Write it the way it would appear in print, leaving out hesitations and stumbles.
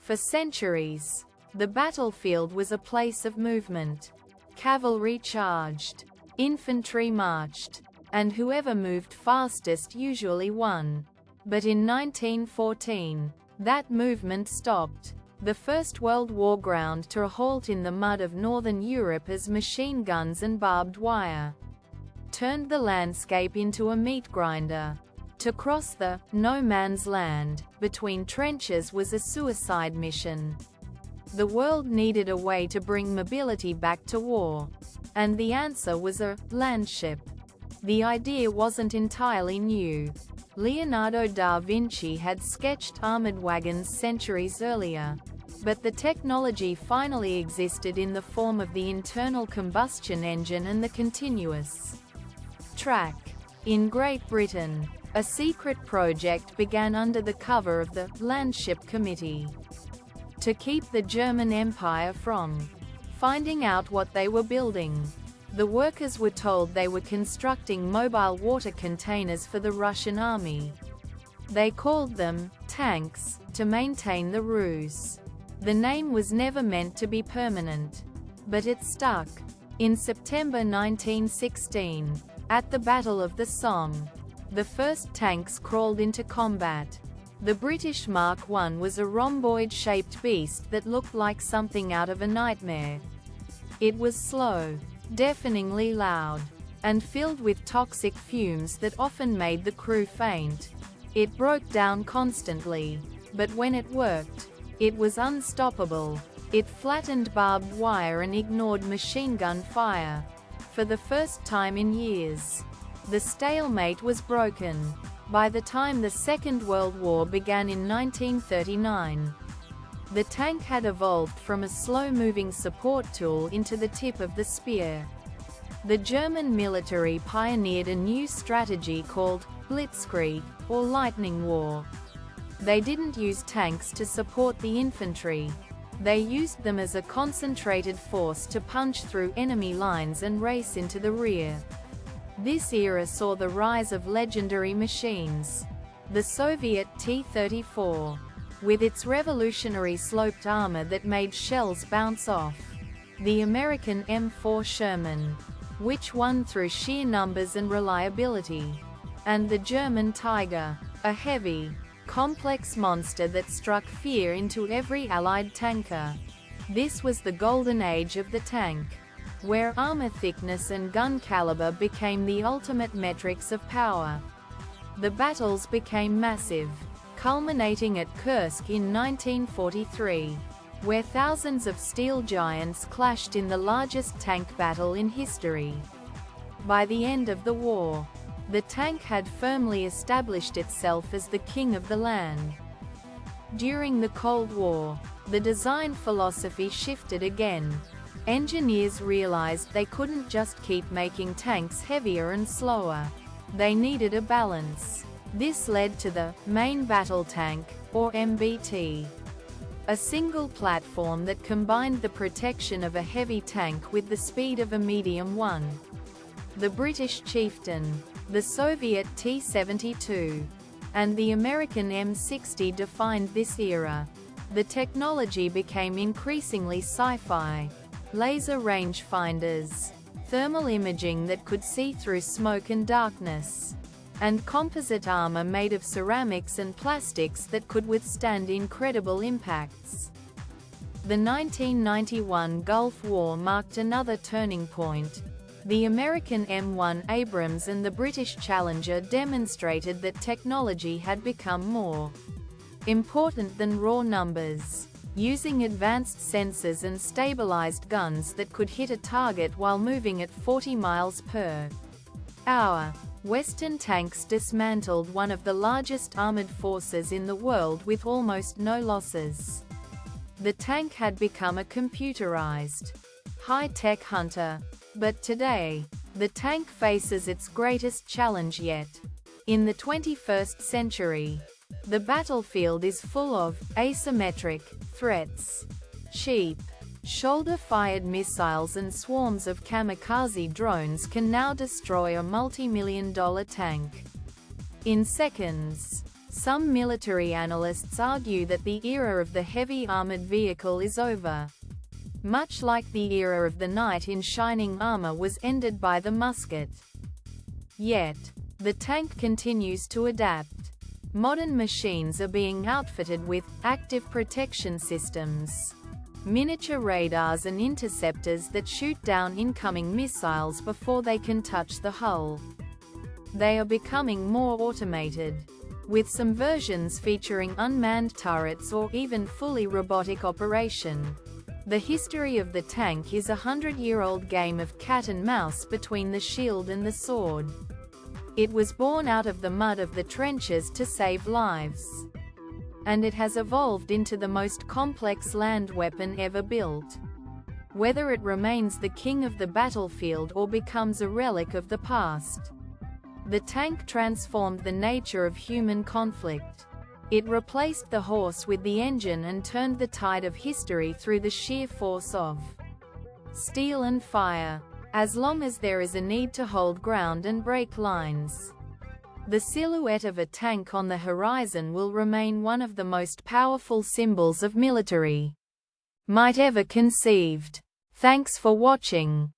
For centuries, the battlefield was a place of movement. Cavalry charged, infantry marched, and whoever moved fastest usually won. But in 1914, that movement stopped. The First World War ground to a halt in the mud of northern Europe as machine guns and barbed wire turned the landscape into a meat grinder. To cross the no man's land between trenches was a suicide mission. The world needed a way to bring mobility back to war, and the answer was a landship. The idea wasn't entirely new. Leonardo da Vinci had sketched armored wagons centuries earlier, but the technology finally existed in the form of the internal combustion engine and the continuous track. In Great Britain, a secret project began under the cover of the Landship Committee to keep the German Empire from finding out what they were building. The workers were told they were constructing mobile water containers for the Russian army. They called them tanks to maintain the ruse. The name was never meant to be permanent, but it stuck. In September 1916, at the Battle of the Somme, the first tanks crawled into combat. The British Mark I was a rhomboid-shaped beast that looked like something out of a nightmare. It was slow, deafeningly loud, and filled with toxic fumes that often made the crew faint. It broke down constantly, but when it worked, it was unstoppable. It flattened barbed wire and ignored machine gun fire. For the first time in years, the stalemate was broken. By the time the Second World War began in 1939, the tank had evolved from a slow-moving support tool into the tip of the spear. The German military pioneered a new strategy called Blitzkrieg, or lightning war. They didn't use tanks to support the infantry. They used them as a concentrated force to punch through enemy lines and race into the rear. This era saw the rise of legendary machines. The Soviet T-34, with its revolutionary sloped armor that made shells bounce off. The American M4 Sherman, which won through sheer numbers and reliability. And the German Tiger, a heavy, complex monster that struck fear into every Allied tanker. This was the golden age of the tank, where armor thickness and gun caliber became the ultimate metrics of power. The battles became massive, culminating at Kursk in 1943, where thousands of steel giants clashed in the largest tank battle in history. By the end of the war, the tank had firmly established itself as the king of the land. During the Cold War, the design philosophy shifted again. Engineers realized they couldn't just keep making tanks heavier and slower. They needed a balance. This led to the main battle tank, or MBT, a single platform that combined the protection of a heavy tank with the speed of a medium one. The British Chieftain, the Soviet T-72, and the American M60 defined this era. The technology became increasingly sci-fi. Laser rangefinders, thermal imaging that could see through smoke and darkness, and composite armor made of ceramics and plastics that could withstand incredible impacts. The 1991 Gulf War marked another turning point. The American M1 Abrams and the British Challenger demonstrated that technology had become more important than raw numbers. Using advanced sensors and stabilized guns that could hit a target while moving at 40 miles per hour, Western tanks dismantled one of the largest armored forces in the world with almost no losses. The tank had become a computerized, high-tech hunter. But today, the tank faces its greatest challenge yet. In the 21st century, the battlefield is full of asymmetric threats. Cheap, shoulder-fired missiles and swarms of kamikaze drones can now destroy a multi-million-dollar tank in seconds. Some military analysts argue that the era of the heavy armored vehicle is over. Much like the era of the knight in shining armor was ended by the musket. Yet, the tank continues to adapt. Modern machines are being outfitted with active protection systems, miniature radars and interceptors that shoot down incoming missiles before they can touch the hull. They are becoming more automated, with some versions featuring unmanned turrets or even fully robotic operation. The history of the tank is a 100-year-old game of cat and mouse between the shield and the sword. It was born out of the mud of the trenches to save lives. And it has evolved into the most complex land weapon ever built. Whether it remains the king of the battlefield or becomes a relic of the past, the tank transformed the nature of human conflict. It replaced the horse with the engine and turned the tide of history through the sheer force of steel and fire. As long as there is a need to hold ground and break lines, the silhouette of a tank on the horizon will remain one of the most powerful symbols of military might ever conceived. Thanks for watching.